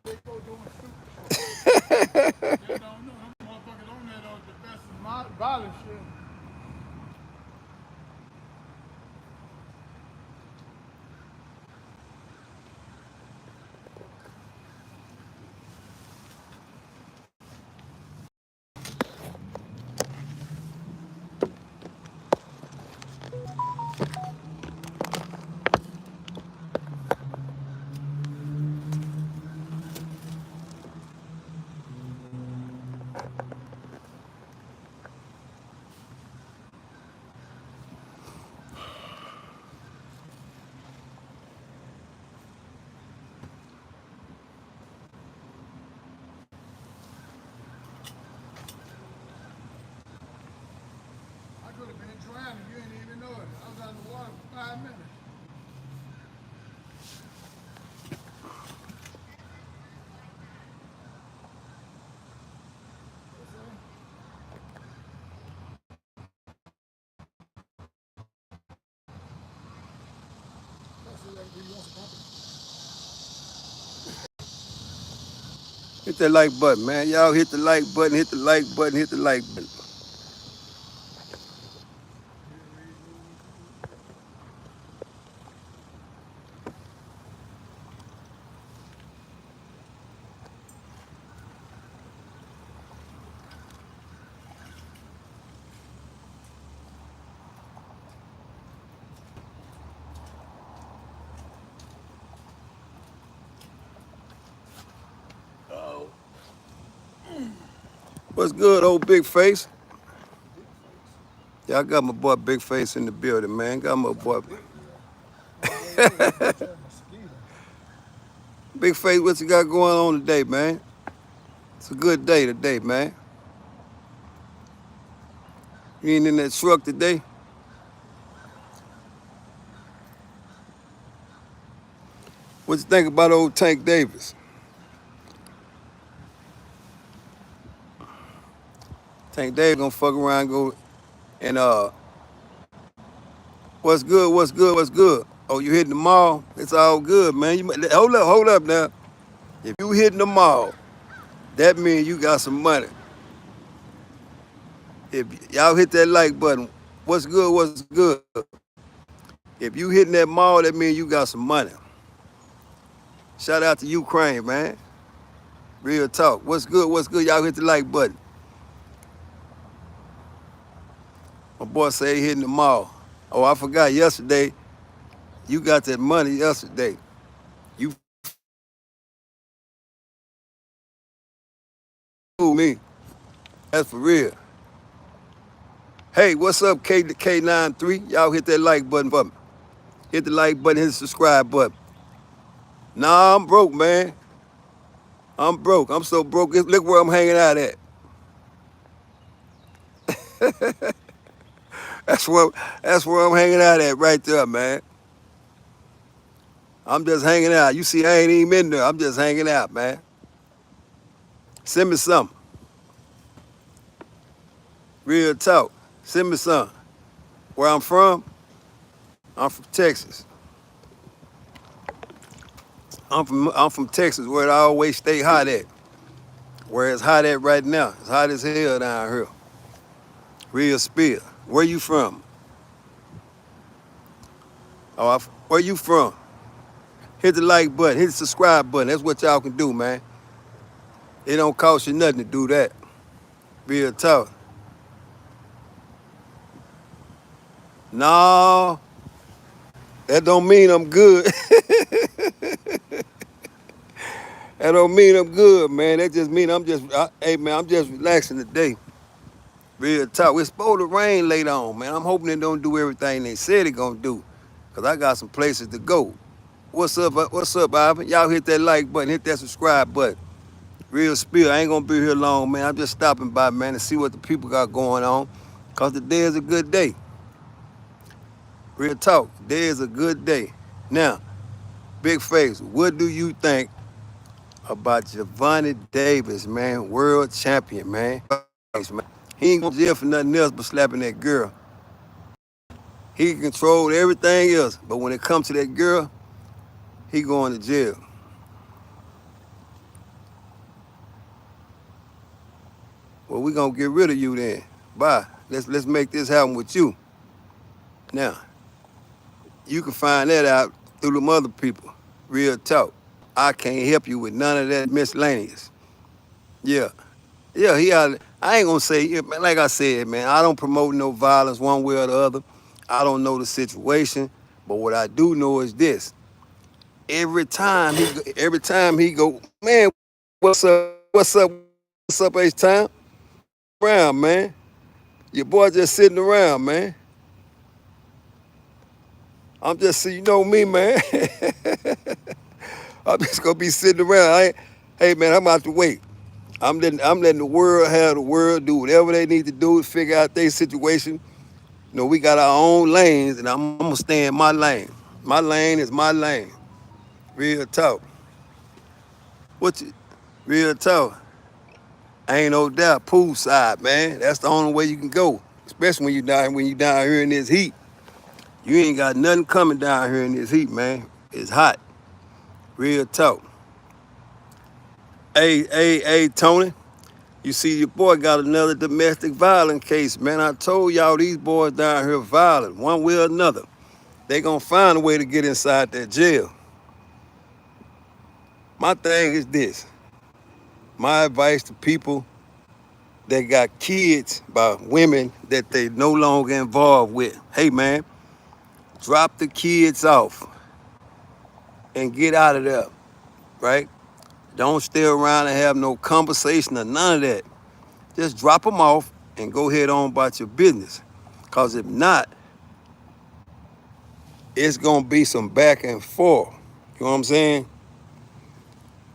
they go doing stupid. They don't know. Them motherfuckers on there though, the best is my violent shit. I could have been drowning. You didn't even know it. I was out in the water for 5 minutes. Hit that like button, man. Y'all hit the like button, hit the like button, hit the like button. What's good, old Big Face? Y'all got my boy Big Face in the building, man. Got my boy Big Face. What you got going on today, man? It's a good day today, man. You ain't in that truck today? What you think about old Tank Davis? Tank Davis gonna fuck around and go and what's good, what's good, what's good? Oh, you hitting the mall? It's all good, man. Hold up now. If you hitting the mall, that means you got some money. If y'all hit that like button, what's good, what's good? If you hitting that mall, that means you got some money. Shout out to Ukraine, man. Real talk. What's good, what's good? Y'all hit the like button. My boy say he hitting the mall. Oh, I forgot yesterday, you got that money yesterday. You fool me. That's for real. Hey, what's up, K93? Y'all hit that like button for me. Hit the like button, hit the subscribe button. Nah, I'm broke, man. I'm broke. I'm so broke. Look where I'm hanging out at. That's where that's where I'm hanging out at right there, man. I'm just hanging out. You see, I ain't even in there. I'm just hanging out, man. Send me something. Real talk. Send me something. Where I'm from Texas. I'm from Texas, where it always stay hot at. Where it's hot at right now. It's hot as hell down here. Real spill. Where you from? Oh, where you from? Hit the like button. Hit the subscribe button. That's what y'all can do, man. It don't cost you nothing to do that. Real talk. No, that don't mean I'm good. That don't mean I'm good, man. That just mean hey, man, I'm just relaxing today. Real talk. It's supposed to rain later on, man. I'm hoping they don't do everything they said they gonna do, cause I got some places to go. What's up? What's up, Ivan? Y'all hit that like button, hit that subscribe button. Real spill. I ain't gonna be here long, man. I'm just stopping by, man, to see what the people got going on, cause today is a good day. Real talk. Today is a good day. Now, Big Face, what do you think about Gervonta Davis, man? World champion, man. He ain't gonna jail for nothing else but slapping that girl. He can control everything else, but when it comes to that girl, he going to jail. Well, we're gonna get rid of you then. Bye. Let's make this happen with you. Now, you can find that out through them other people. Real talk. I can't help you with none of that miscellaneous. Yeah. Yeah, I ain't gonna say, yeah, man, like I said, man, I don't promote no violence one way or the other. I don't know the situation, but what I do know is this. Every time he go, man, what's up, H-Time? Around, man. Your boy just sitting around, man. I'm just, so you know me, man. I'm just gonna be sitting around. Hey, man, I'm out to wait. I'm letting the world have the world do whatever they need to do to figure out their situation. You know, we got our own lanes, and I'm gonna stay in my lane. My lane is my lane. Real talk. What you, real talk. Ain't no doubt. Poolside, man. That's the only way you can go. Especially when you down here in this heat. You ain't got nothing coming down here in this heat, man. It's hot. Real talk. Hey, Tony. You see, your boy got another domestic violence case, man. I told y'all these boys down here violent, one way or another. They gonna find a way to get inside that jail. My thing is this. My advice to people that got kids by women that they no longer involved with. Hey, man, drop the kids off and get out of there, right? Don't stay around and have no conversation or none of that. Just drop them off and go head on about your business. Because if not, it's going to be some back and forth. You know what I'm saying?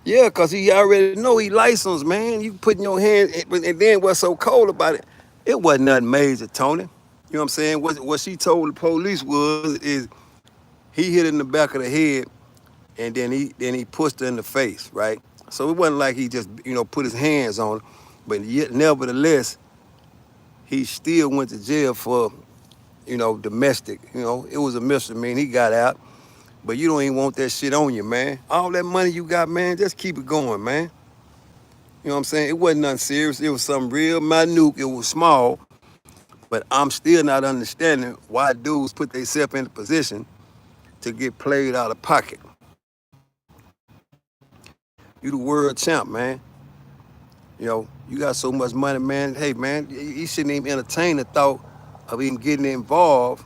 Yeah, because he already know he licensed, man. You putting your hand, and then what's so cold about it, it wasn't nothing major, Tony. You know what I'm saying? What she told the police is he hit her in the back of the head, and then he pushed her in the face, right? So it wasn't like he just, put his hands on her. But yet, nevertheless, he still went to jail for, domestic. It was a misdemeanor. He got out. But you don't even want that shit on you, man. All that money you got, man, just keep it going, man. You know what I'm saying? It wasn't nothing serious. It was something real minute. It was small. But I'm still not understanding why dudes put themselves in a position to get played out of pocket. You the world champ, man. You got so much money, man. Hey, man, you shouldn't even entertain the thought of even getting involved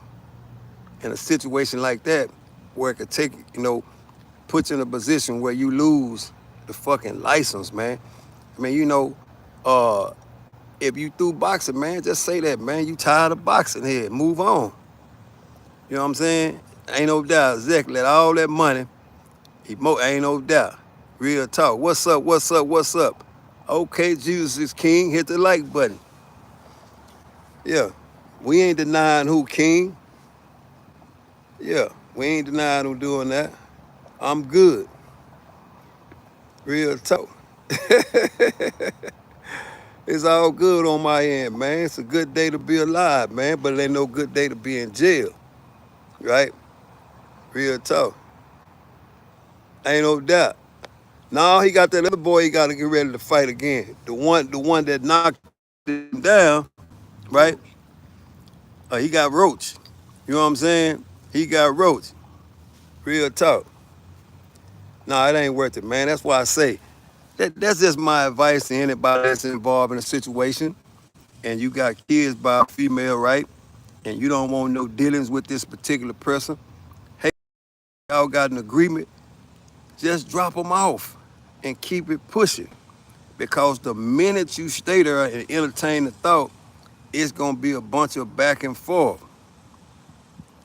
in a situation like that where it could take, put you in a position where you lose the fucking license, man. I mean, uh, if you through boxing, man, just say that, man. You tired of boxing here. Move on. You know what I'm saying? Ain't no doubt. Exactly. All that money, ain't no doubt. Real talk. What's up? What's up? What's up? Okay, Jesus is king. Hit the like button. Yeah. We ain't denying who king. Yeah. We ain't denying who doing that. I'm good. Real talk. It's all good on my end, man. It's a good day to be alive, man, but it ain't no good day to be in jail, right? Real talk. Ain't no doubt. Now he got that other boy he got to get ready to fight again. The one that knocked him down, right? He got roached. You know what I'm saying? He got roached. Real talk. No, it ain't worth it, man. That's why I say that's just my advice to anybody that's involved in a situation and you got kids by a female, right? And you don't want no dealings with this particular person. Hey, y'all got an agreement. Just drop them off and keep it pushing. Because the minute you stay there and entertain the thought, it's gonna be a bunch of back and forth.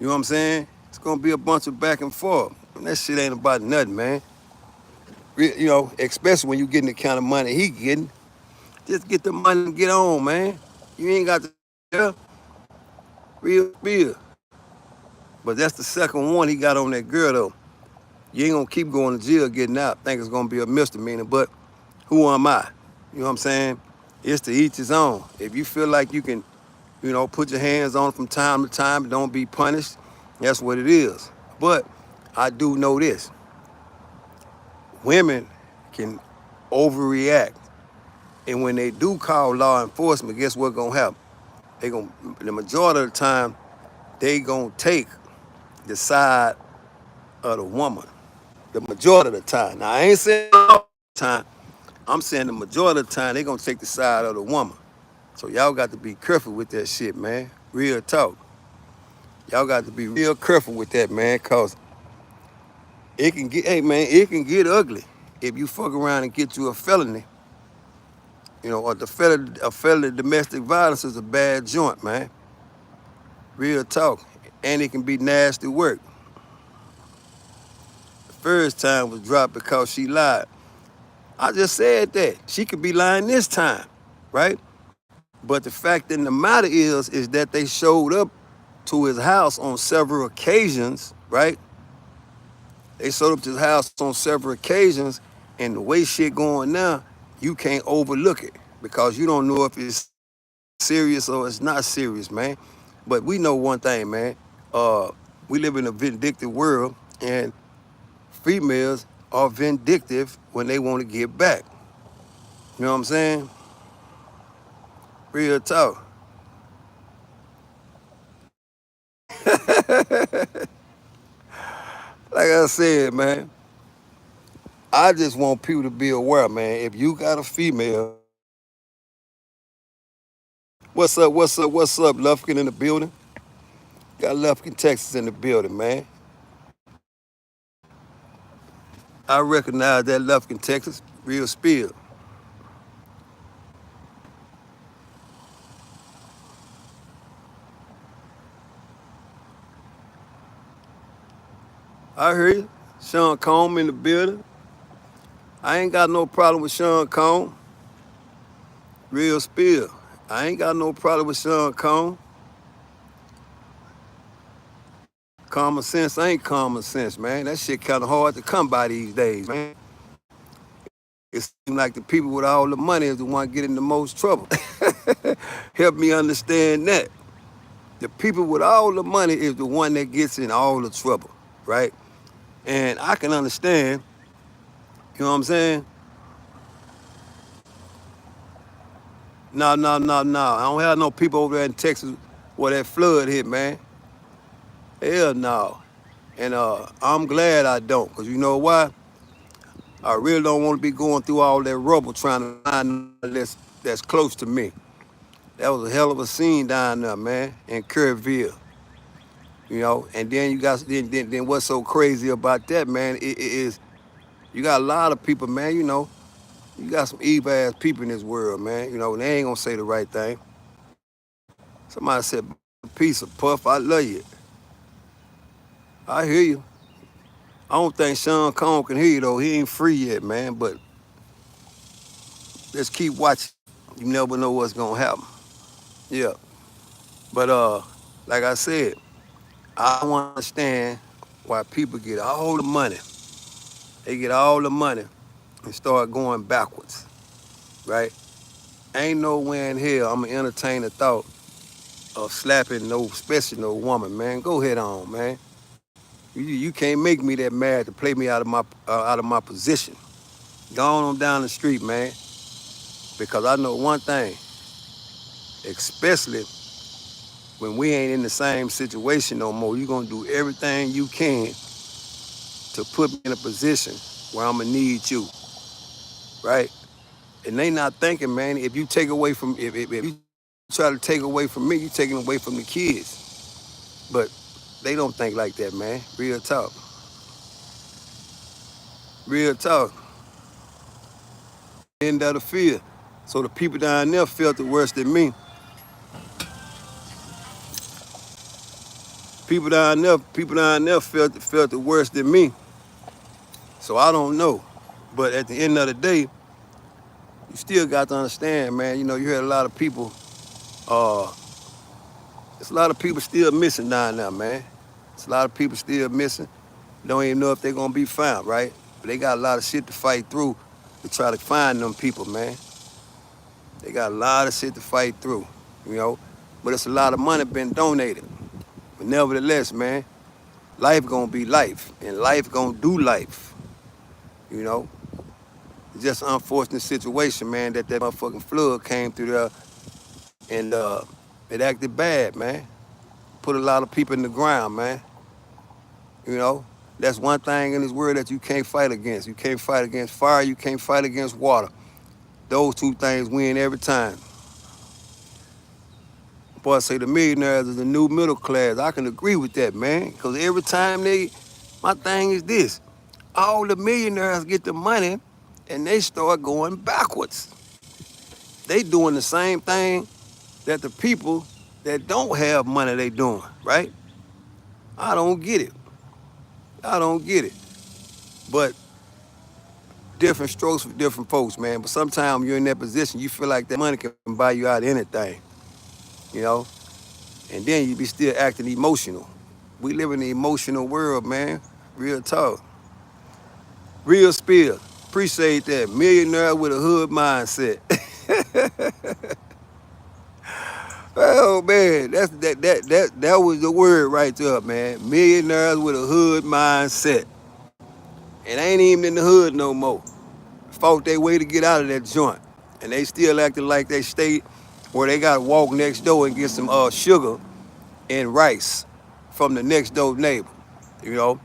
You know what I'm saying? It's gonna be a bunch of back and forth. And that shit ain't about nothing, man. Especially when you getting the kind of money he getting. Just get the money and get on, man. You ain't got to real. But that's the second one he got on that girl though. You ain't gonna keep going to jail getting out. Think it's gonna be a misdemeanor, but who am I? You know what I'm saying? It's to each his own. If you feel like you can, put your hands on from time to time and don't be punished, that's what it is. But I do know this. Women can overreact. And when they do call law enforcement, guess what gonna happen? They gonna the majority of the time they gonna take the side of the woman. The majority of the time. Now I ain't saying all the time. I'm saying the majority of the time they gonna take the side of the woman. So y'all got to be careful with that shit, man. Real talk. Y'all got to be real careful with that, man, cause it can get, hey man, it can get ugly if you fuck around and get you a felony. Or a felony domestic violence is a bad joint, man. Real talk. And it can be nasty work. The first time was dropped because she lied. I just said that. She could be lying this time, right? But the fact in the matter is that they showed up to his house on several occasions, right? They showed up to his house on several occasions, and the way shit going now, you can't overlook it because you don't know if it's serious or it's not serious, man. But we know one thing, man. Uh, we live in a vindictive world, and females are vindictive when they want to get back. You know what I'm saying? Real talk. Like I said, man, I just want people to be aware, man. If you got a female, what's up, Lufkin in the building? Got Lufkin, Texas in the building, man. I recognize that Lufkin, Texas, real spill. I heard you. Sean Combe in the building. I ain't got no problem with Sean Combe. Real spill. I ain't got no problem with Sean Combe. Common sense ain't common sense, man. That shit kind of hard to come by these days, man. It seems like the people with all the money is the one getting the most trouble. Help me understand that. The people with all the money is the one that gets in all the trouble, right? And I can understand, you know what I'm saying? No, no, no, no. I don't have no people over there in Texas where that flood hit, man. Hell no. And I'm glad I don't, because you know why? I really don't want to be going through all that rubble trying to find that's close to me. That was a hell of a scene down there, man, in Kerrville. And then you got then what's so crazy about that, man, it is you got a lot of people, man, you got some evil ass people in this world, man. And they ain't gonna say the right thing. Somebody said, "Piece of puff, I love you." I hear you. I don't think Sean Combs can hear you though. He ain't free yet, man. But let's keep watching. You never know what's gonna happen. Yeah. But like I said, I don't understand why people get all the money. They get all the money and start going backwards, right? Ain't nowhere in hell I'm gonna entertain the thought of slapping no, especially no woman, man. Go ahead on, man. You can't make me that mad to play me out of my position. Go on down the street, man, because I know one thing, especially when we ain't in the same situation no more. You're gonna do everything you can to put me in a position where I'm gonna need you, right? And they not thinking, man. If you take away from, if you try to take away from me, you taking away from the kids. But they don't think like that, man. Real talk. Real talk. End of the field. So the people down there felt it worse than me. People down there felt it worse than me. So I don't know. But at the end of the day, you still got to understand, man. You heard a lot of people. Uh, there's a lot of people still missing down there, man. There's a lot of people still missing. Don't even know if they're gonna be found, right? But they got a lot of shit to fight through to try to find them people, man. They got a lot of shit to fight through, you know. But it's a lot of money been donated. But nevertheless, man, life gonna be life, and life gonna do life. You know, It's just an unfortunate situation, man, that motherfucking flood came through there and it acted bad, man. Put a lot of people in the ground, man. You know, that's one thing in this world that you can't fight against. You can't fight against fire. You can't fight against water. Those two things win every time. Boy, say the millionaires is the new middle class. I can agree with that, man. Because every time my thing is this: all the millionaires get the money, and they start going backwards. They doing the same thing that the people that don't have money they doing, right? I don't get it. I don't get it. But different strokes for different folks, man. But sometimes you're in that position, you feel like that money can buy you out of anything, you know? And then you be still acting emotional. We live in an emotional world, man. Real talk. Real spill. Appreciate that. Millionaire with a hood mindset. Oh man, that was the word right there, man. Millionaires with a hood mindset. And they ain't even in the hood no more. Fought their way to get out of that joint. And they still acting like they stay where they gotta walk next door and get some sugar and rice from the next door neighbor, you know.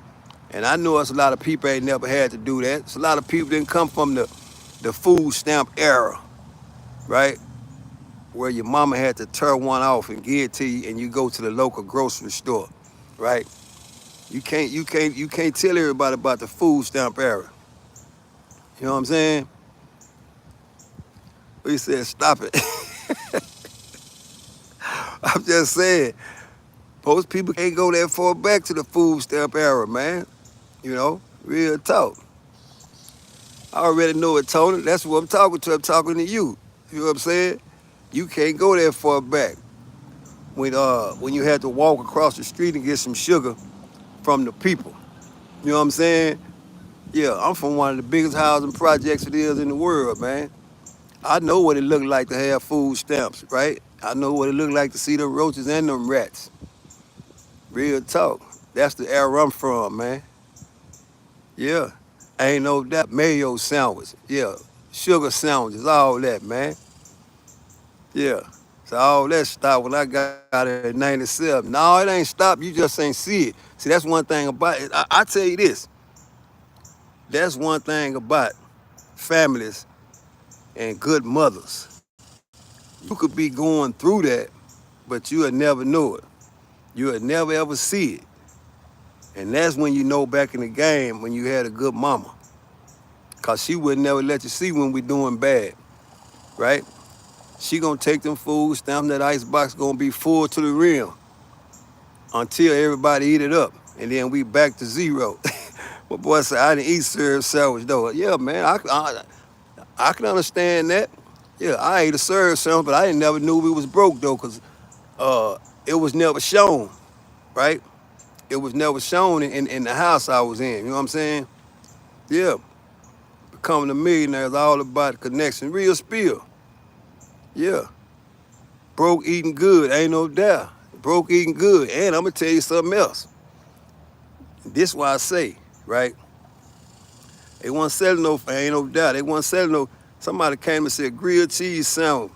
And I know it's a lot of people ain't never had to do that. It's a lot of people didn't come from the food stamp era, right? Where your mama had to tear one off and give it to you, and you go to the local grocery store, right? You can't tell everybody about the food stamp era. You know what I'm saying? We said stop it. I'm just saying, most people can't go that far back to the food stamp era, man. You know, real talk. I already know it, Tony. That's what I'm talking to. I'm talking to you. You know what I'm saying? You can't go that far back when you had to walk across the street and get some sugar from the people. You know what I'm saying? Yeah, I'm from one of the biggest housing projects it is in the world, man. I know what it looked like to have food stamps, right? I know what it looked like to see the roaches and them rats. Real talk. That's the era I'm from, man. Yeah. Ain't no doubt. Mayo sandwich. Yeah. Sugar sandwiches, all that, man. Yeah. So all that stopped when I got out in 97. No, it ain't stopped. You just ain't see it. See, that's one thing about it. I tell you this. That's one thing about families and good mothers. You could be going through that, but you'll never know it. You'll never ever see it. And that's when you know back in the game when you had a good mama. Cause she would never let you see when we doing bad, right? She gonna take them food stamps, that ice box gonna be full to the rim until everybody eat it up. And then we back to zero. My boy said, I didn't eat served sandwich though. Yeah, man, I can understand that. Yeah, I ate a served sandwich, but I didn't never knew we was broke though, cause it was never shown, right? It was never shown in the house I was in. You know what I'm saying? Yeah, becoming a millionaire is all about connection. Real spill. Yeah, broke eating good, ain't no doubt. Broke eating good. And I'm gonna tell you something else. This why I say, right? They wasn't selling no, ain't no doubt. They wasn't selling no. Somebody came and said grilled cheese sandwich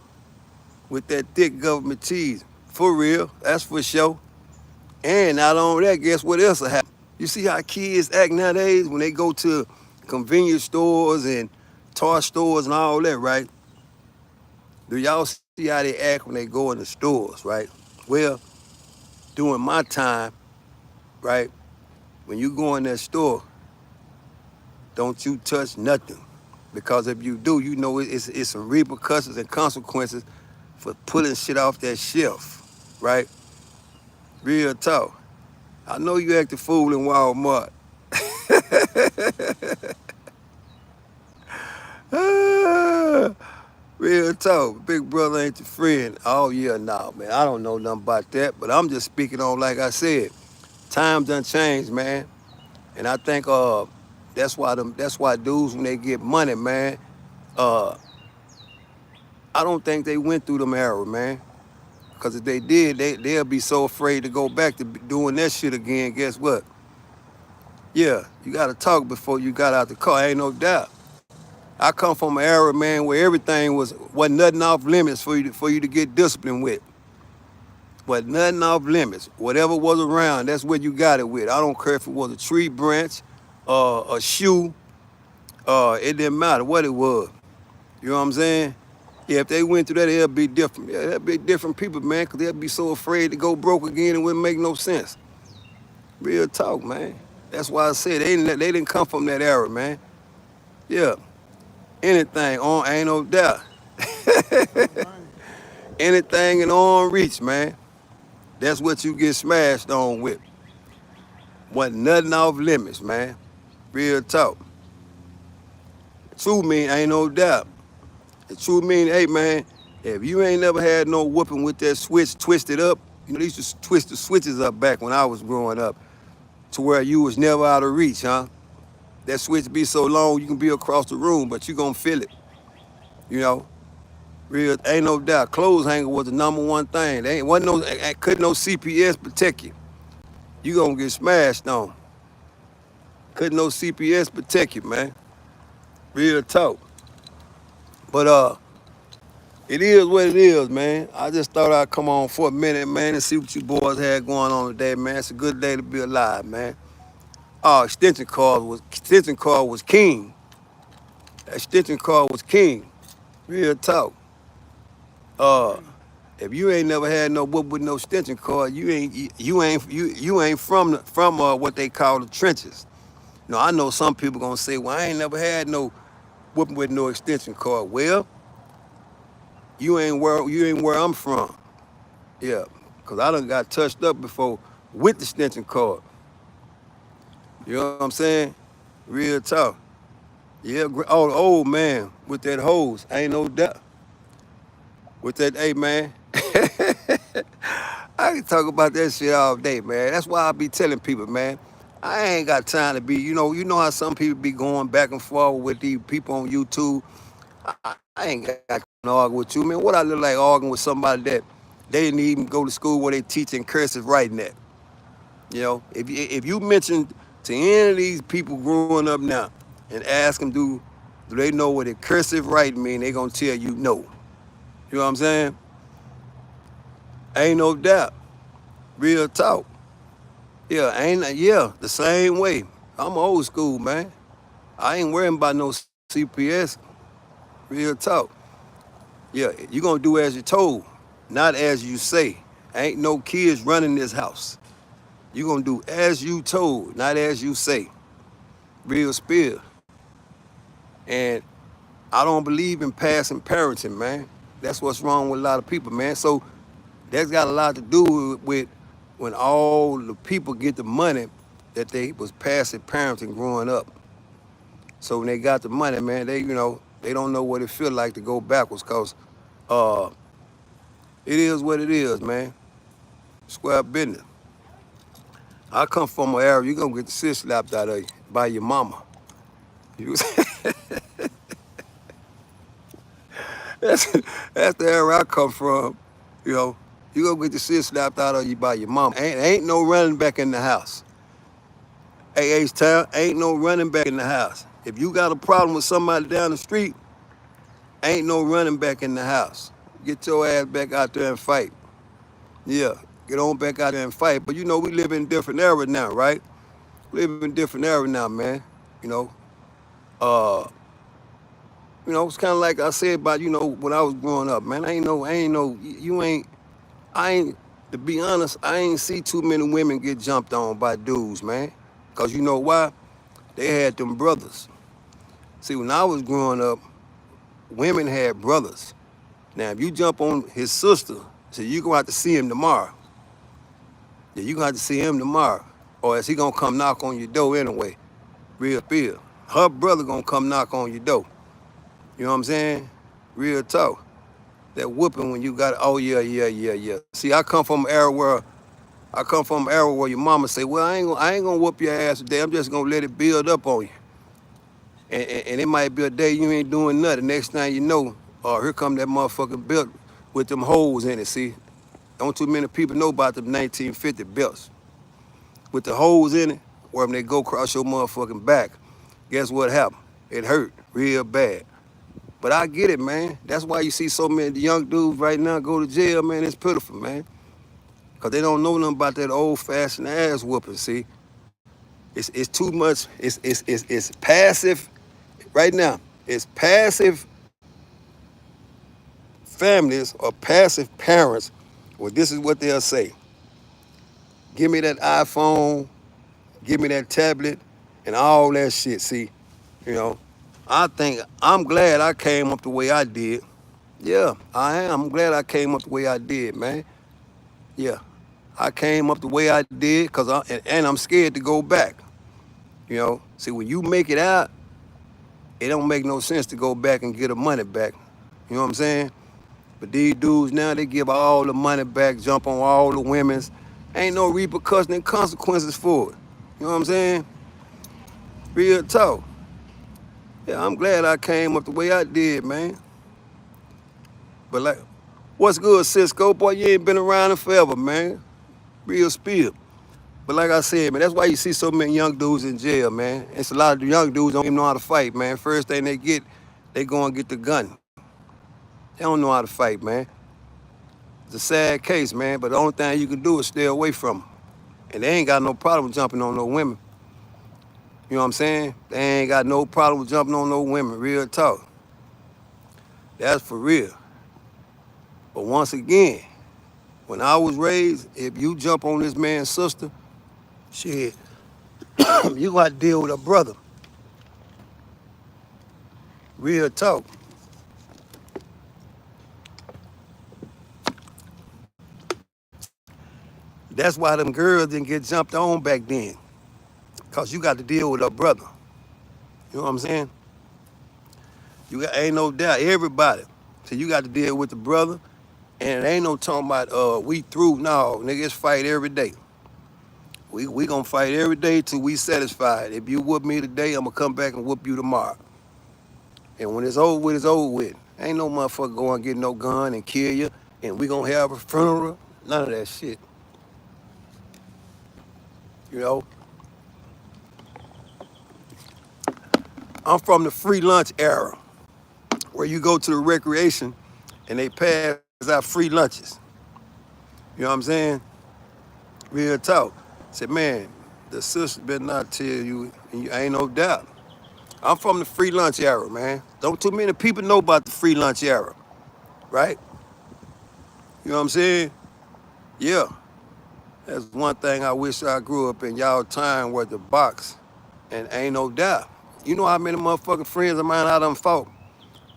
with that thick government cheese. For real, that's for sure. And not only that, guess what else will happen? You see how kids act nowadays when they go to convenience stores and toy stores and all that, right? Do y'all see how they act when they go in the stores, right? Well, during my time, right, when you go in that store, don't you touch nothing. Because if you do, you know it's some repercussions and consequences for pulling shit off that shelf, right? Real talk. I know you act a fool in Walmart. Real talk. Big brother ain't your friend. Oh yeah, nah, man. I don't know nothing about that, but I'm just speaking on like I said. Times done changed, man. And I think that's why dudes when they get money, man, uh I don't think they went through them era, man. Cause if they did, they'll be so afraid to go back to doing that shit again. Guess what? Yeah, you gotta talk before you got out the car. Ain't no doubt. I come from an era, man, where everything wasn't nothing off limits for you to get disciplined with. But nothing off limits. Whatever was around, that's what you got it with. I don't care if it was a tree branch, a shoe, it didn't matter what it was. You know what I'm saying? Yeah, if they went through that, it'll be different. Yeah, that'll be different people, man, because they'll be so afraid to go broke again. It wouldn't make no sense. Real talk, man. That's why I said they didn't come from that era, man. Yeah, anything on ain't no doubt. Everything. Anything in arm reach, man. That's what you get smashed on with. Wasn't nothing off limits, man. Real talk. True mean ain't no doubt. The true mean, hey man, if you ain't never had no whooping with that switch twisted up, they used to twist the switches up back when I was growing up to where you was never out of reach, huh? That switch be so long you can be across the room, but you gonna feel it. You know, real ain't no doubt. Clothes hanger was the number one thing. They ain't wasn't no couldn't no CPS protect you. You gonna get smashed on. Couldn't no CPS protect you, man. Real talk. But it is what it is, man. I just thought I'd come on for a minute, man, and see what you boys had going on today, man. It's a good day to be alive, man. Oh, extension cord was king. That extension cord was king. Real talk. Uh, if you ain't never had no whoop with no extension cord, you ain't from what they call the trenches. No, I know some people gonna say, well, I ain't never had no whooping with no extension cord. Well, you ain't where I'm from. Yeah, cause I done got touched up before with the extension cord. You know what I'm saying? Real talk. Yeah, oh, the old man with that hose, ain't no doubt. With that, hey man, I can talk about that shit all day, man. That's why I be telling people, man, I ain't got time to be, you know how some people be going back and forth with these people on YouTube. I ain't got to argue with you, man. What I look like arguing with somebody that they didn't even go to school where they teaching cursive writing at. You know, if you mention to any of these people growing up now and ask them, do they know what a cursive writing mean? They gonna tell you no. You know what I'm saying? Ain't no doubt. Real talk. Yeah, the same way. I'm old school, man. I ain't worrying about no CPS. Real talk. Yeah, you gonna do as you're told, not as you say. Ain't no kids running this house. You gonna do as you told, not as you say. Real spill. And I don't believe in passing parenting, man. That's what's wrong with a lot of people, man. So that's got a lot to do with when all the people get the money that they was passing parenting growing up. So when they got the money, man, they don't know what it feel like to go backwards, cause uh, it is what it is, man. Square business. I come from an era you gonna get the shit slapped out of you by your mama. You, that's that's the era I come from. You know, you gonna get the shit slapped out of you by your mama. Ain't no running back in the house. AH Town, ain't no running back in the house. If you got a problem with somebody down the street, ain't no running back in the house. Get your ass back out there and fight. Yeah, get on back out there and fight. But we live in a different era now, right? We live in a different era now, man. You know, uh, it's kind of like I said about when I was growing up, man. I ain't. To be honest, I ain't see too many women get jumped on by dudes, man. Cause you know why? They had them brothers. See, when I was growing up, women had brothers. Now, if you jump on his sister, so you gonna have to see him tomorrow. Yeah, you gonna have to see him tomorrow, or is he gonna come knock on your door anyway? Real spill. Her brother gonna come knock on your door. You know what I'm saying? Real talk. That whooping when you got oh yeah. See, I come from an era where your mama say, well, I ain't gonna whoop your ass today. I'm just gonna let it build up on you. And it might be a day you ain't doing nothing. Next thing you know, here come that motherfucking belt with them holes in it. See, don't too many people know about them 1950 belts with the holes in it. Where when they go across your motherfucking back, guess what happened? It hurt. real bad. But I get it, man. That's why you see so many young dudes right now go to jail, man. It's pitiful, man. Because they don't know nothing about that old-fashioned ass whooping, see. It's too much. It's passive right now. It's passive families or passive parents. Well, this is what they'll say. Give me that iPhone, give me that tablet, and all that shit. See, you know, I think I'm glad I came up the way I did. Yeah, I am. I'm glad I came up the way I did, man. Yeah, I came up the way I did because and I'm scared to go back. See, when you make it out, it don't make no sense to go back and get the money back. You know what I'm saying? But these dudes now, they give all the money back, jump on all the women's. Ain't no repercussion and consequences for it. You know what I'm saying? Real talk. Yeah, I'm glad I came up the way I did, man. But like, what's good, Cisco? Boy, you ain't been around in forever, man. Real spill. But like I said, man, that's why you see so many young dudes in jail, man. It's a lot of the young dudes don't even know how to fight, man. First thing they get, they go and get the gun. They don't know how to fight, man. It's a sad case, man, but the only thing you can do is stay away from them. And they ain't got no problem jumping on no women. You know what I'm saying? They ain't got no problem with jumping on no women. Real talk. That's for real. But once again, when I was raised, if you jump on this man's sister, shit, you got to deal with a brother. Real talk. That's why them girls didn't get jumped on back then. Cause you got to deal with a brother. You know what I'm saying? Ain't no doubt, everybody. So you got to deal with the brother. And it ain't no talking about we through. No, niggas fight every day. We gonna fight every day till we satisfied. If you whoop me today, I'm gonna come back and whoop you tomorrow. And when it's over with, it's over with. Ain't no motherfucker going to get no gun and kill you. And we gonna have a funeral. None of that shit. You know? I'm from the free lunch era, where you go to the recreation and they pass out free lunches. You know what I'm saying? Real talk. Said, man, the sister better not tell you, and you ain't no doubt. I'm from the free lunch era, man. Don't too many people know about the free lunch era, right? You know what I'm saying? Yeah. That's one thing I wish I grew up in y'all time where the box, and ain't no doubt. You know how many motherfucking friends of mine I done fought?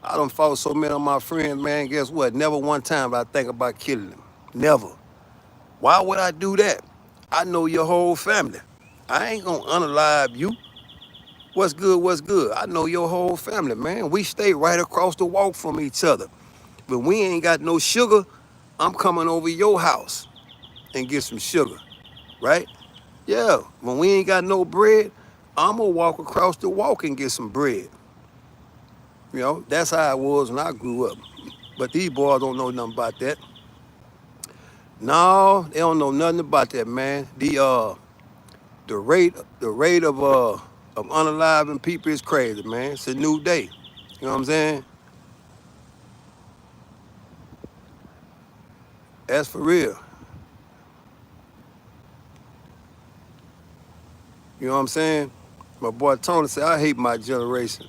I done fought so many of my friends, man, guess what? Never one time did I think about killing them. Never. Why would I do that? I know your whole family. I ain't gonna unalive you. What's good, what's good? I know your whole family, man. We stay right across the walk from each other. But we ain't got no sugar, I'm coming over your house and get some sugar, right? Yeah, when we ain't got no bread, I'm gonna walk across the walk and get some bread. You know, that's how it was when I grew up. But these boys don't know nothing about that. No, they don't know nothing about that, man. The rate of unaliving people is crazy, man. It's a new day. You know what I'm saying? That's for real. You know what I'm saying? My boy Tony said, I hate my generation.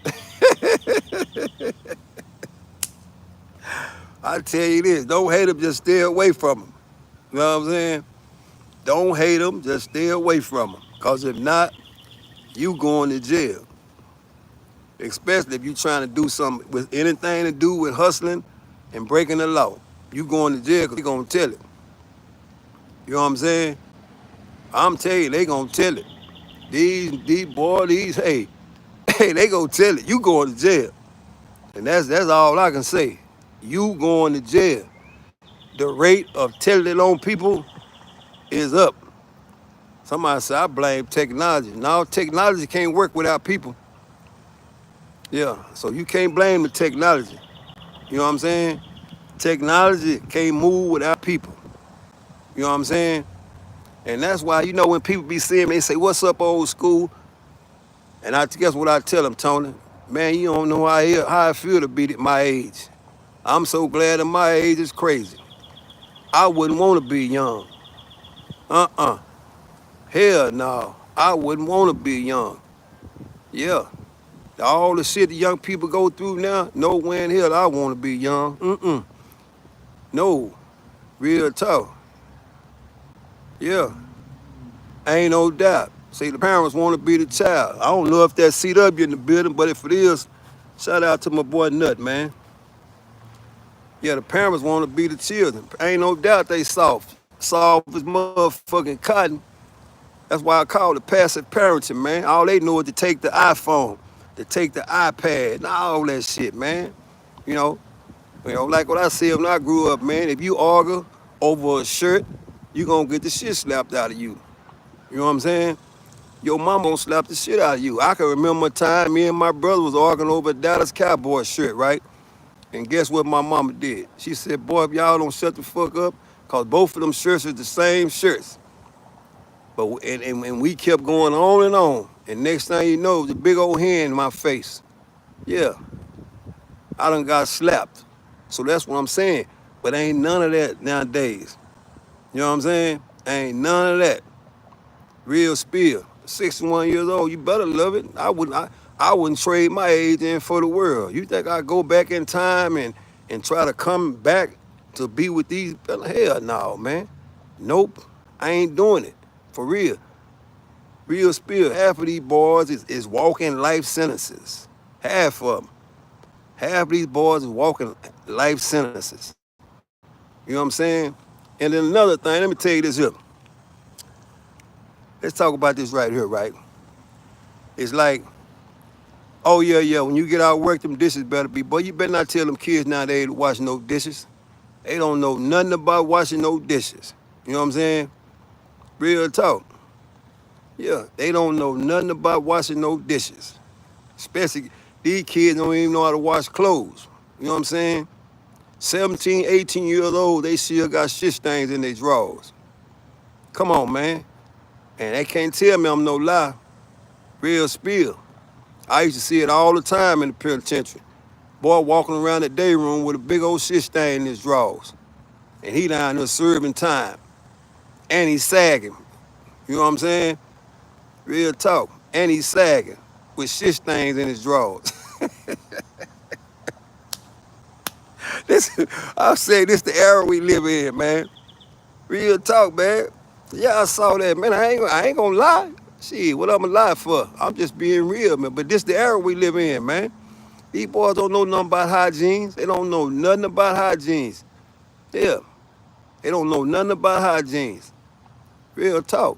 I tell you this, don't hate them, just stay away from them. You know what I'm saying? Don't hate them, just stay away from them. Because if not, you going to jail. Especially if you trying to do something with anything to do with hustling and breaking the law. You going to jail because they going to tell it. You know what I'm saying? I'm telling you, they going to tell it. These boys, hey, hey, they going to tell it. You going to jail. And that's all I can say. You going to jail. The rate of telling it on people is up. Somebody said, I blame technology. No, technology can't work without people. Yeah, so you can't blame the technology. You know what I'm saying? Technology can't move without people. You know what I'm saying? And that's why, you know, when people be seeing me, they say, what's up, old school? And I guess what I tell them, Tony? Man, you don't know how I feel to be at my age. I'm so glad at my age is crazy. I wouldn't want to be young. Uh-uh. Hell no. I wouldn't want to be young. Yeah. All the shit the young people go through now, no way in hell I want to be young. Mm-mm. No. Real talk. Yeah. Ain't no doubt. See, the parents want to be the child. I don't know if that CW in the building, but if it is, shout out to my boy Nut, man. Yeah, the parents want to be the children. Ain't no doubt they soft. Soft as motherfucking cotton. That's why I call it passive parenting, man. All they know is to take the iPhone, to take the iPad, and all that shit, man. You know, like what I said when I grew up, man. If you argue over a shirt, you gonna get the shit slapped out of you. You know what I'm saying? Your mama gonna slap the shit out of you. I can remember a time me and my brother was arguing over a Dallas Cowboy shirt, right? And guess what my mama did? She said, boy, if y'all don't shut the fuck up, cause both of them shirts is the same shirts. But and we kept going on and on. And next thing you know, the big old hand in my face. Yeah, I done got slapped. So that's what I'm saying. But ain't none of that nowadays. You know what I'm saying? Ain't none of that. Real spill. 61 years old, you better love it. I wouldn't trade my age in for the world. You think I go back in time and try to come back to be with these? Hell no, man. Nope. I ain't doing it. For real. Real spill. Half of these boys is walking life sentences. Half of them. Half of these boys is walking life sentences. You know what I'm saying? And then another thing, let me tell you this here. Let's talk about this right here, right? It's like, oh yeah, when you get out of work, them dishes better be. Boy, you better not tell them kids nowadays to wash no dishes. They don't know nothing about washing no dishes. You know what I'm saying? Real talk. Yeah, they don't know nothing about washing no dishes. Especially these kids don't even know how to wash clothes. You know what I'm saying? 17, 18 years old, they still got shit stains in their drawers. Come on, man. And they can't tell me I'm no lie. Real spill. I used to see it all the time in the penitentiary. Boy walking around the day room with a big old shit stain in his drawers. And he down there serving time. And he's sagging. You know what I'm saying? Real talk. And he's sagging with shit stains in his drawers. this, I say this the era we live in, man. Real talk, man. Yeah, I saw that, man. I ain't gonna lie. Shit, what I'm gonna lie for? I'm just being real, man. But this the era we live in, man. These boys don't know nothing about hygiene. They don't know nothing about hygiene. Yeah, they don't know nothing about hygiene. Real talk.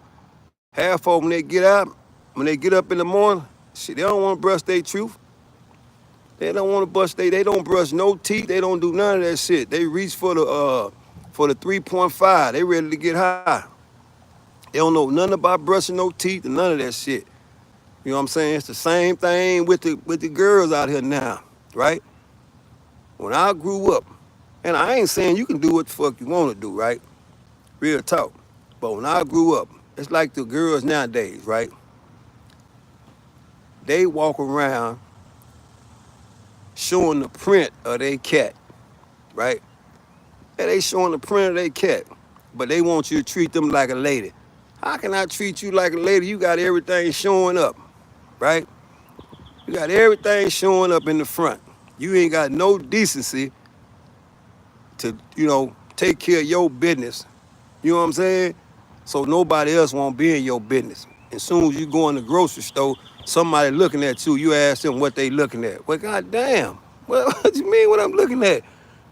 Half of them, when they get out, when they get up in the morning, shit, they don't want to brush their tooth. They don't want to they don't brush no teeth. They don't do none of that shit. They reach for the 3.5. They ready to get high. They don't know nothing about brushing no teeth and none of that shit. You know what I'm saying? It's the same thing with the girls out here now, right? When I grew up, and I ain't saying you can do what the fuck you want to do, right? Real talk. But when I grew up, it's like the girls nowadays, right? They walk around showing the print of their cat, right? And they showing the print of their cat, but they want you to treat them like a lady. How can I treat you like a lady? You got everything showing up, right? You got everything showing up in the front. You ain't got no decency to, take care of your business. You know what I'm saying? So nobody else won't be in your business. As soon as you go in the grocery store, somebody looking at you, you ask them what they looking at. Well, goddamn, what you mean what I'm looking at?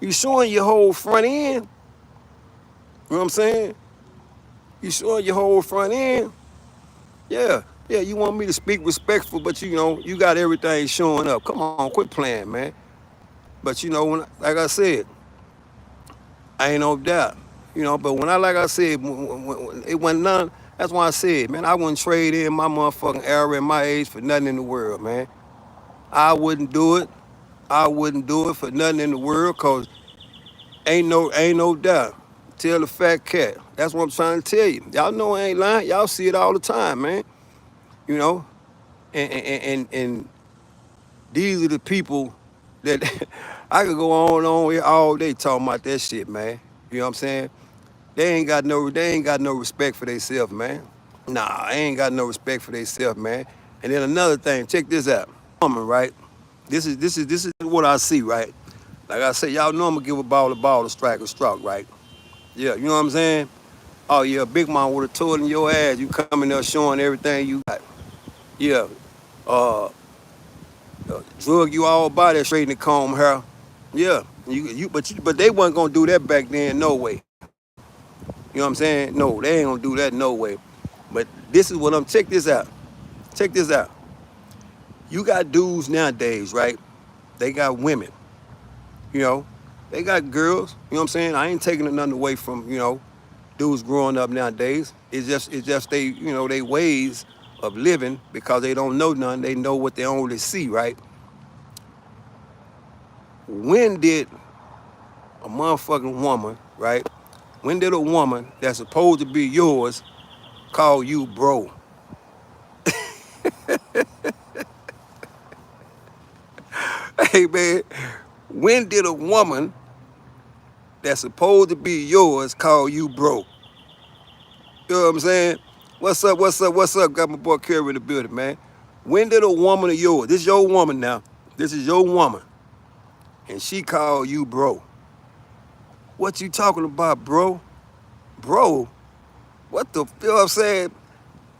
You showing your whole front end? You know what I'm saying? You showing your whole front end? Yeah, you want me to speak respectful, but you got everything showing up. Come on, quit playing, man. But like I said, I ain't no doubt. But like I said, when it wasn't none. That's why I said, man, I wouldn't trade in my motherfucking era and my age for nothing in the world, man. I wouldn't do it. I wouldn't do it for nothing in the world, cause ain't no doubt. Tell the fat cat. That's what I'm trying to tell you. Y'all know I ain't lying. Y'all see it all the time, man. You know, and These are the people that I could go on here all day talking about that shit, man. You know what I'm saying? They ain't got no respect for themselves, man. Nah, they ain't got no respect for themselves, man. And then another thing, check this out. Woman, right? This is what I see, right? Like I said, y'all know I'm gonna give a ball, a strike, a stroke, right? Yeah, you know what I'm saying? Oh yeah, Big Mom would have told in your ass. You coming there showing everything you got. Yeah, uh, drug you all body straighten the comb hair. Yeah, but they wasn't gonna do that back then, no way. You know what I'm saying? No, they ain't gonna do that, no way. But this is what I'm. Check this out. Check this out. You got dudes nowadays, right? They got women. You know, they got girls. You know what I'm saying? I ain't taking nothing away from dudes growing up nowadays. It's just they ways of living because they don't know none. They know what they only see, right? When did a motherfucking woman, right? When did a woman that's supposed to be yours call you bro? Hey man, when did a woman that's supposed to be yours call you bro? You know what I'm saying? What's up? What's up? What's up? Got my boy Kerry in the building, man. When did a woman of yours, this is your woman now, this is your woman, and she called you bro? What you talking about, bro? Bro? What the, you know what I'm saying?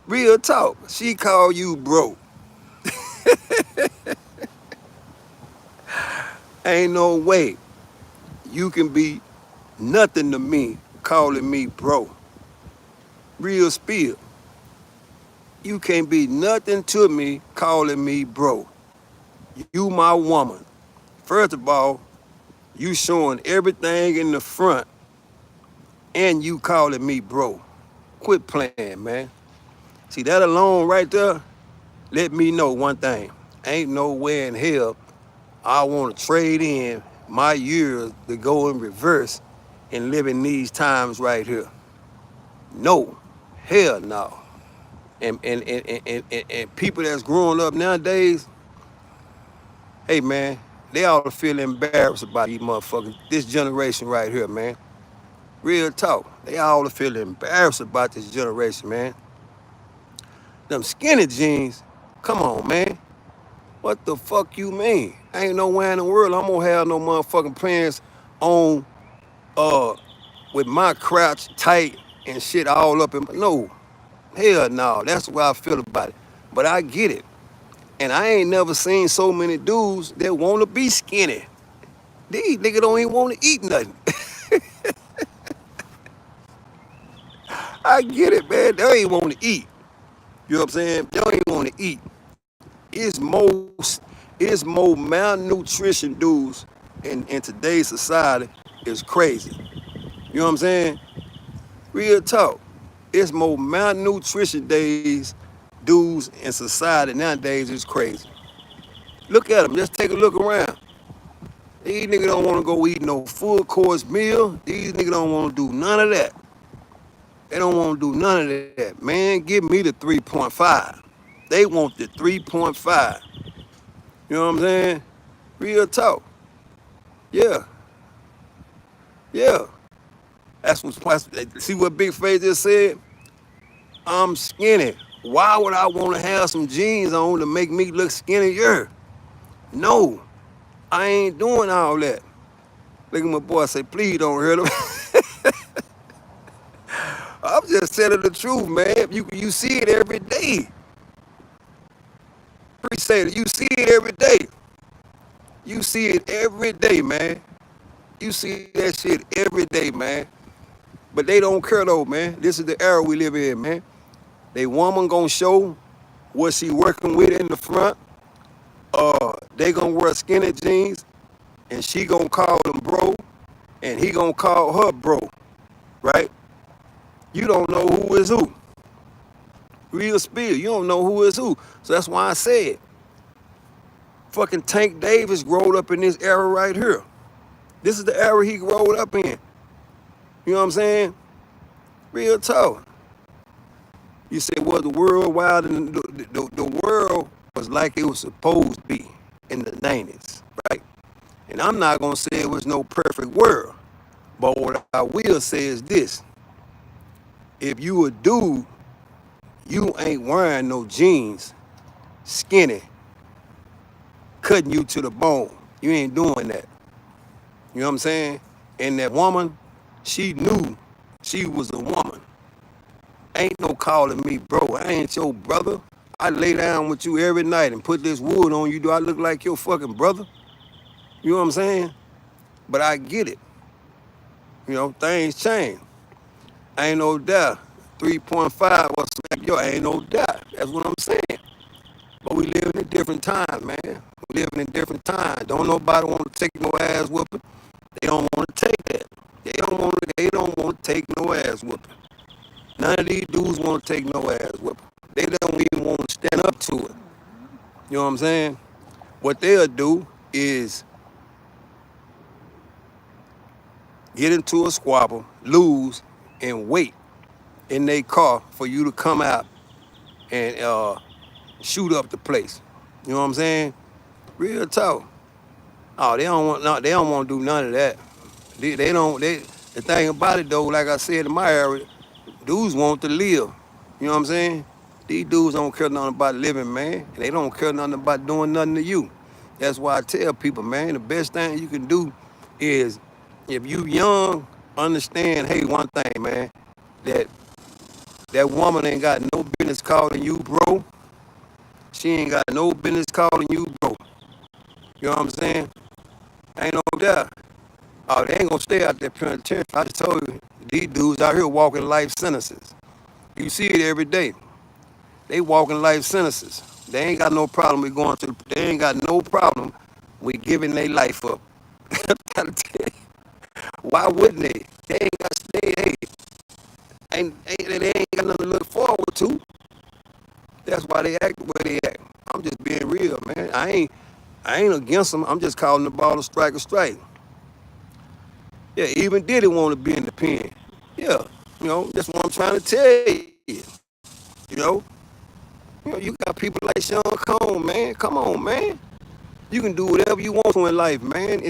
Real talk. She called you bro. Ain't no way you can be nothing to me calling me bro. Real spill. You can't be nothing to me calling me bro. You my woman. First of all, you showing everything in the front and you calling me bro. Quit playing, man. See that alone right there, let me know one thing. Ain't no way in hell I want to trade in my years to go in reverse and live in these times right here. No. Hell no. And people that's growing up nowadays, hey man, they ought to feel embarrassed about these motherfuckers, this generation right here, man. Real talk. They all feel embarrassed about this generation, man. Them skinny jeans, come on, man. What the fuck you mean? Ain't nowhere in the world I'm gonna have no motherfucking pants on uh with my crouch tight and shit all up in my, no. Hell no. That's the way I feel about it. But I get it. And I ain't never seen so many dudes that wanna be skinny. These niggas don't even wanna eat nothing. I get it, man. They don't even wanna eat. You know what I'm saying? They don't even wanna eat. It's more malnutrition dudes in today's society is crazy. You know what I'm saying? Real talk. It's more malnutrition days dudes in society nowadays is crazy. Look at them. Just take a look around. These niggas don't want to go eat no full course meal. These niggas don't want to do none of that. They don't want to do none of that. Man, give me the 3.5. They want the 3.5. You know what I'm saying? Real talk. Yeah. Yeah. See what Big Face just said? I'm skinny. Why would I want to have some jeans on to make me look skinnier? No, I ain't doing all that. Look at my boy say, please don't hurt him. I'm just telling the truth, man. You see it every day. Appreciate it. You see it every day. You see it every day, man. You see that shit every day, man. But they don't care though, man. This is the era we live in, man. They woman gonna show what she working with in the front. They gonna wear skinny jeans, and she gonna call them bro, and he gonna call her bro, right? You don't know who is who. Real spill. You don't know who is who. So that's why I said, fucking Tank Davis growed up in this era right here. This is the era he growed up in. You know what I'm saying? Real talk. You say, well, the world wild and the world was like it was supposed to be. in the 90s, right? And I'm not gonna say it was no perfect world, but what I will say is this: if you a dude, you ain't wearing no jeans, skinny, cutting you to the bone. You ain't doing that. You know what I'm saying? And that woman, she knew she was a woman. Ain't no calling me bro. I ain't your brother. I lay down with you every night and put this wood on you. Do I look like your fucking brother? You know what I'm saying? But I get it. You know, things change. Ain't no doubt. 3.5 or smack yo, ain't no doubt. That's what I'm saying. But we live in a different time, man. We living in different times. Don't nobody want to take no ass whooping. They don't want to take that. They don't want to take no ass whooping. None of these dudes want to take no ass whooping. They don't even want to stand up to it. You know what I'm saying? What they'll do is get into a squabble, lose, and wait in their car for you to come out and shoot up the place. You know what I'm saying? Real talk. Oh, they don't want to do none of that. They don't. The thing about it though, like I said in my area, dudes want to live. You know what I'm saying? These dudes don't care nothing about living, man. And they don't care nothing about doing nothing to you. That's why I tell people, man, the best thing you can do is, if you young, understand, hey, one thing, man, that that woman ain't got no business calling you bro. She ain't got no business calling you bro. You know what I'm saying? Ain't no doubt. Oh, they ain't gonna stay out there penitentiary. I just told you, these dudes out here walking life sentences. You see it every day. They walking life sentences. They ain't got no problem with going to. They ain't got no problem with giving their life up. I gotta tell you, why wouldn't they? They ain't got to stay. Hey, they ain't got nothing to look forward to. That's why they act the way they act. I'm just being real, man. I ain't against them. I'm just calling the ball a strike. Yeah, even Diddy want to be in the pen. Yeah, that's what I'm trying to tell you. You know, you got people like Sean Cone, man. Come on, man. You can do whatever you want to in life, man.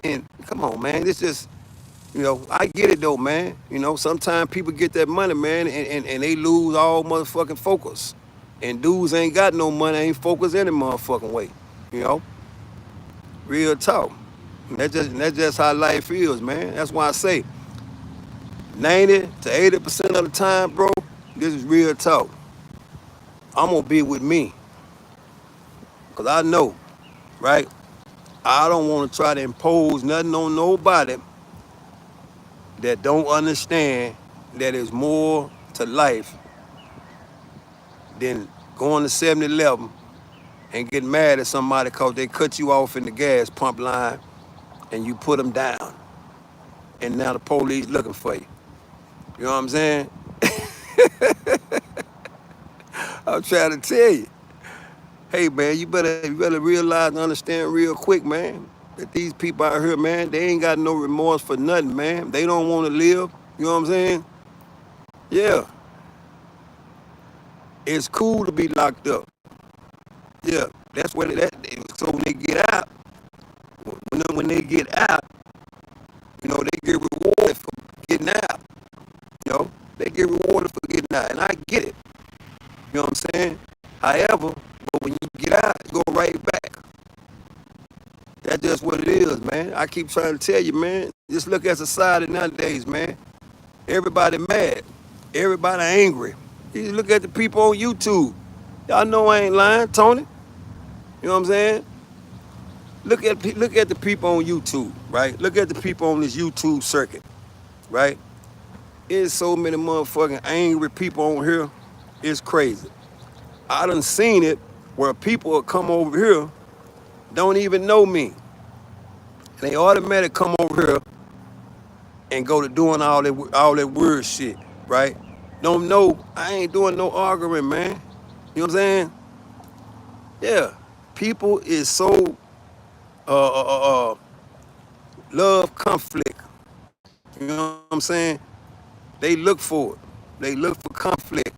And come on, man. It's just, I get it though, man. Sometimes people get that money, man, and they lose all motherfucking focus. And dudes ain't got no money, ain't focused any motherfucking way. You know, real talk. And that's just how life is, man. That's why I say 90 to 80% of the time, bro, this is real talk. I'm gonna be with me. Cause I know, right? I don't want to try to impose nothing on nobody that don't understand that there's more to life than going to 7-Eleven and getting mad at somebody because they cut you off in the gas pump line and you put them down. And now the police looking for you. You know what I'm saying? I'm trying to tell you. Hey, man, you better realize and understand real quick, man, that these people out here, man, they ain't got no remorse for nothing, man. They don't want to live. You know what I'm saying? Yeah, it's cool to be locked up. Yeah, that's what so when they get out, when they get out, they get rewarded for getting out. They get rewarded for getting out, and I get it. You know what I'm saying? However, but when you get out, you go right back. That's just what it is, man. I keep trying to tell you, man. Just look at society nowadays, man. Everybody mad. Everybody angry. You look at the people on YouTube. Y'all know I ain't lying, Tony. You know what I'm saying? Look at the people on YouTube, right? Look at the people on this YouTube circuit, right? There's so many motherfucking angry people on here. It's crazy. I done seen it where people will come over here, don't even know me. And they automatically come over here and go to doing all that weird shit, right? Don't know, I ain't doing no arguing, man. You know what I'm saying? Yeah. People is so love conflict. You know what I'm saying? They look for it. They look for conflict.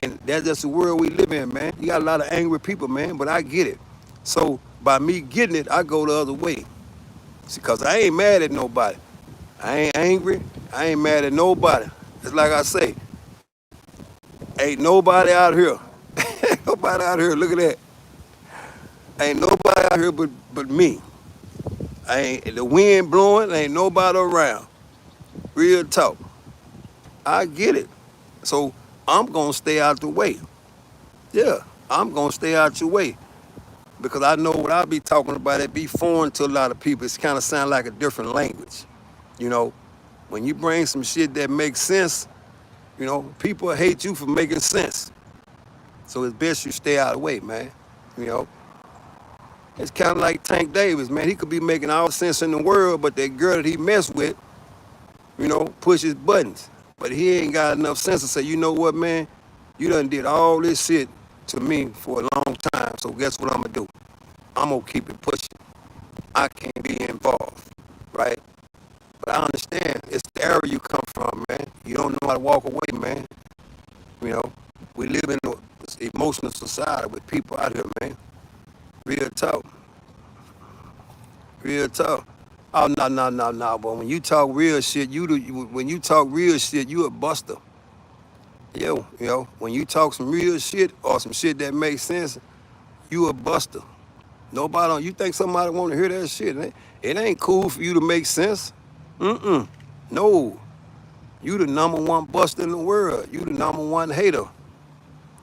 And that's just the world we live in, man. You got a lot of angry people, man, but I get it. So By me getting it, I go the other way. See, cause I ain't mad at nobody. I ain't angry. I ain't mad at nobody. It's like I say, ain't nobody out here. Ain't nobody out here. Look at that. Ain't nobody out here but me. I ain't the wind blowing. Ain't nobody around. Real talk. I get it. So I'm gonna stay out the way. Yeah, I'm gonna stay out your way because I know what I be talking about. It be foreign to a lot of people. It's kind of sound like a different language. You know, when you bring some shit that makes sense, people hate you for making sense. So it's best you stay out of the way, man. You know, it's kind of like Tank Davis, man. He could be making all sense in the world, but that girl that he messed with, pushes buttons. But he ain't got enough sense to say, you know what, man? You done did all this shit to me for a long time. So guess what I'm gonna do? I'm gonna keep it pushing. I can't be involved, right? But I understand it's the area you come from, man. You don't know how to walk away, man. You know, we live in an emotional society with people out here, man. Real talk. Real talk. Oh, no, no, no, no. But when you talk real shit, when you talk real shit, you a buster. When you talk some real shit or some shit that makes sense, you a buster. Nobody don't. You think somebody want to hear that shit? It ain't cool for you to make sense. Mm-mm. No. You the number one buster in the world. You the number one hater.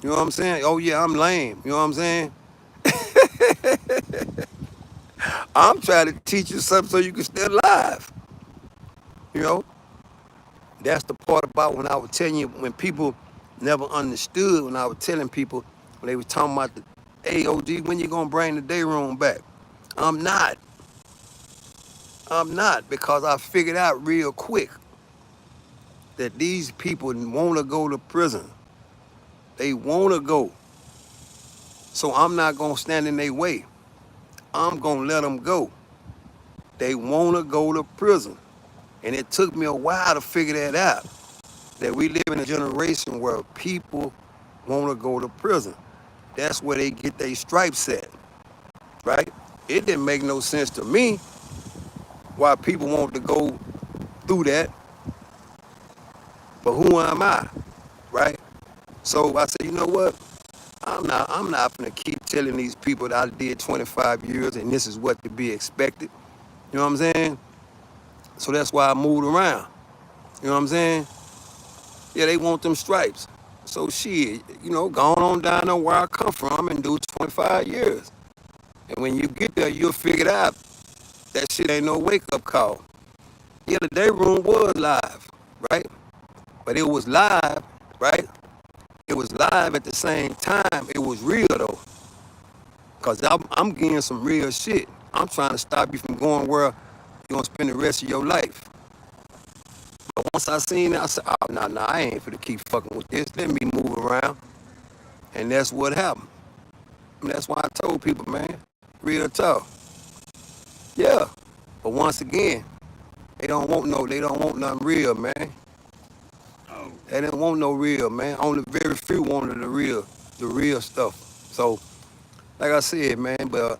You know what I'm saying? Oh yeah, I'm lame. You know what I'm saying? I'm trying to teach you something so you can stay alive. You know? That's the part about when I was telling you, when people never understood, when I was telling people, when they was talking about the AOG, when you gonna bring the day room back? I'm not. I'm not, because I figured out real quick that these people want to go to prison. They want to go. So I'm not going to stand in their way. I'm going to let them go. They want to go to prison. And it took me a while to figure that out, that we live in a generation where people want to go to prison. That's where they get their stripes at, right? It didn't make no sense to me why people want to go through that, but who am I, right? So I said, you know what? I'm not gonna keep telling these people that I did 25 years and this is what to be expected. You know what I'm saying? So that's why I moved around. You know what I'm saying? Yeah, they want them stripes. So shit, going on down there where I come from and do 25 years. And when you get there, you'll figure it out. That shit ain't no wake-up call. Yeah, the day room was live, right? But it was live, right? It was live at the same time. It was real though. Cause I'm getting some real shit. I'm trying to stop you from going where you're gonna spend the rest of your life. But once I seen it, I said, oh, no, I ain't finna keep fucking with this. Let me move around. And that's what happened. And that's why I told people, man, real talk. Yeah. But once again, they don't want nothing real, man. They didn't want no real, man. Only very few wanted the real stuff. So, like I said, man, but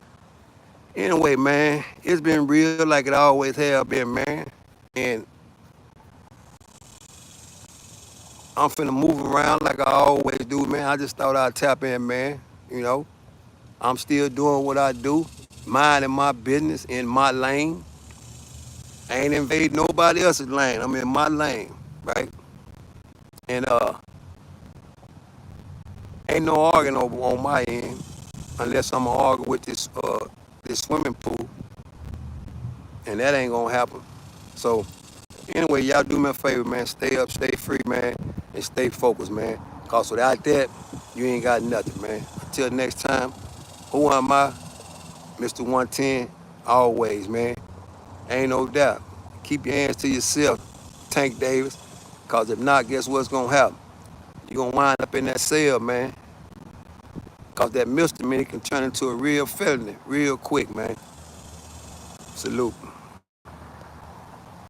anyway, man, it's been real like it always have been, man. And I'm finna move around like I always do, man. I just thought I'd tap in, man. I'm still doing what I do, minding my business in my lane. I ain't invading nobody else's lane. I'm in my lane, right? And ain't no arguing over on my end unless I'm gonna argue with this swimming pool, and that ain't gonna happen. So anyway, y'all do me a favor, man. Stay up, stay free, man, and stay focused, man. Cause without that, you ain't got nothing, man. Until next time, who am I? Mr. 110, always, man. Ain't no doubt. Keep your hands to yourself, Tank Davis. Cause if not, guess what's gonna happen? You're gonna wind up in that cell, man. Cause that misdemeanor can turn into a real felony real quick, man. Salute.